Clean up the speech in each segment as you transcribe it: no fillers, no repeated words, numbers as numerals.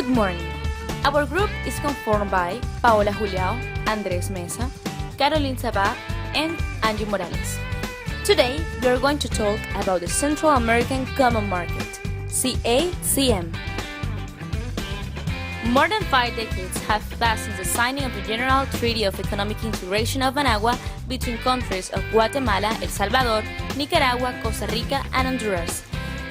Good morning. Our group is conformed by Paola Juliao, Andrés Mesa, Caroline Sabah, and Angie Morales. Today, we are going to talk about the Central American Common Market, CACM. More than 5 decades have passed since the signing of the General Treaty of Economic Integration of Managua between countries of Guatemala, El Salvador, Nicaragua, Costa Rica, and Honduras,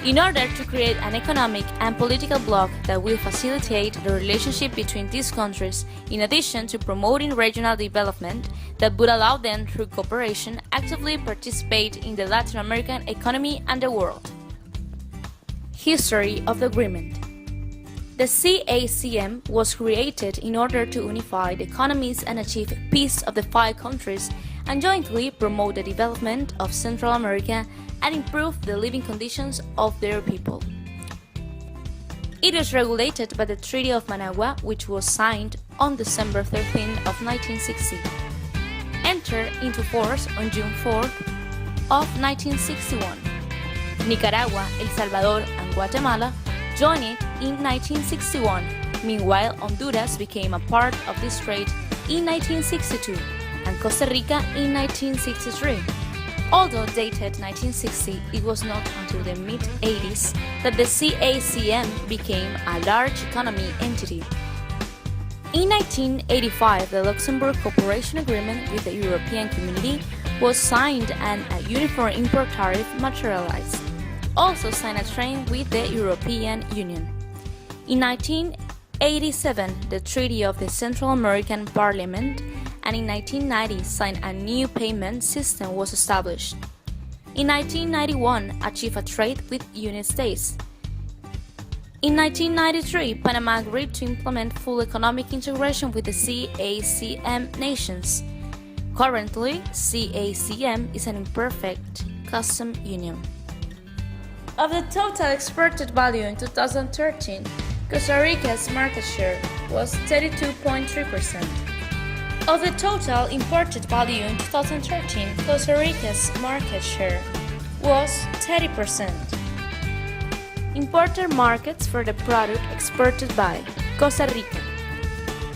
in order to create an economic and political bloc that will facilitate the relationship between these countries, in addition to promoting regional development that would allow them, through cooperation, actively participate in the Latin American economy and the world. History of the agreement. The CACM was created in order to unify the economies and achieve peace of the 5 countries and jointly promote the development of Central America and improve the living conditions of their people. It is regulated by the Treaty of Managua, which was signed on December 13 of 1960, entered into force on June 4 of 1961. Nicaragua, El Salvador, and Guatemala joined it in 1961. Meanwhile, Honduras became a part of this trade in 1962 and Costa Rica in 1963. Although dated 1960, it was not until the mid-80s that the CACM became a large economy entity. In 1985, the Luxembourg Cooperation Agreement with the European Community was signed and a uniform import tariff materialized. Also signed a treaty with the European Union. In 1987, the Treaty of the Central American Parliament, and in 1990 signed a new payment system was established. In 1991, achieved a trade with United States. In 1993, Panama agreed to implement full economic integration with the CACM nations. Currently, CACM is an imperfect custom union. Of the total exported value in 2013, Costa Rica's market share was 32.3%. Of the total imported value in 2013, Costa Rica's market share was 30%. Imported markets for the product exported by Costa Rica.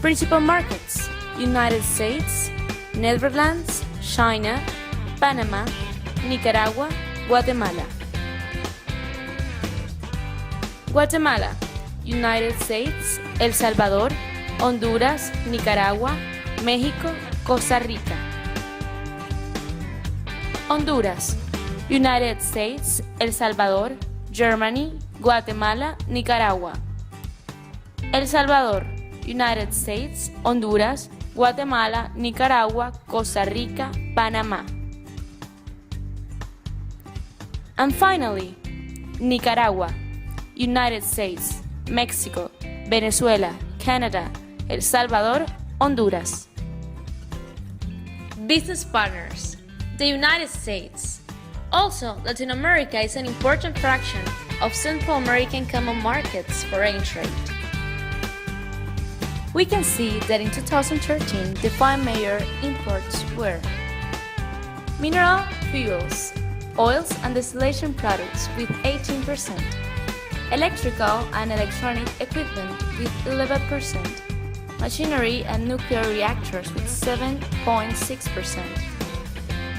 Principal markets: United States, Netherlands, China, Panama, Nicaragua, Guatemala. Guatemala, United States, El Salvador, Honduras, Nicaragua, México, Costa Rica. Honduras, United States, El Salvador, Germany, Guatemala, Nicaragua. El Salvador, United States, Honduras, Guatemala, Nicaragua, Costa Rica, Panama. And finally, Nicaragua, United States, Mexico, Venezuela, Canada, El Salvador, Honduras. Business partners: the United States. Also, Latin America is an important fraction of Central American common markets foreign trade. We can see that in 2013, the 5 major imports were mineral fuels, oils and distillation products with 18%, electrical and electronic equipment with 11%, machinery and nuclear reactors with 7.6%,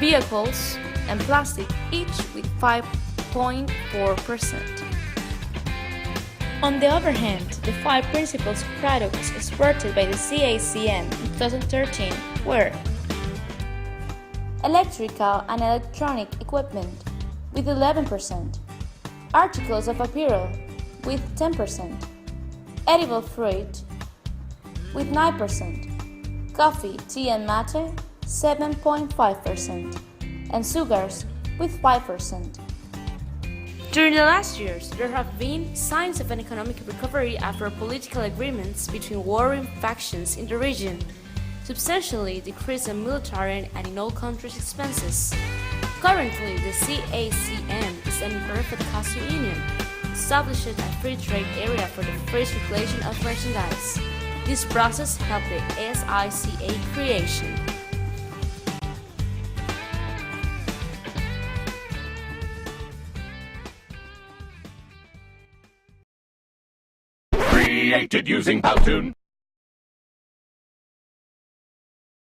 vehicles and plastic each with 5.4%. On the other hand, the 5 principal products exported by the CACM in 2013 were electrical and electronic equipment with 11%, articles of apparel with 10%, edible fruit with 9%, coffee, tea and mate 7.5%, and sugars with 5%. During the last years, there have been signs of an economic recovery after political agreements between warring factions in the region substantially decreased the military and in all countries' expenses. Currently, the CACM is an imperfect custom union, established a free trade area for the free circulation of merchandise. This process helped the SICA creation. Created using Powtoon.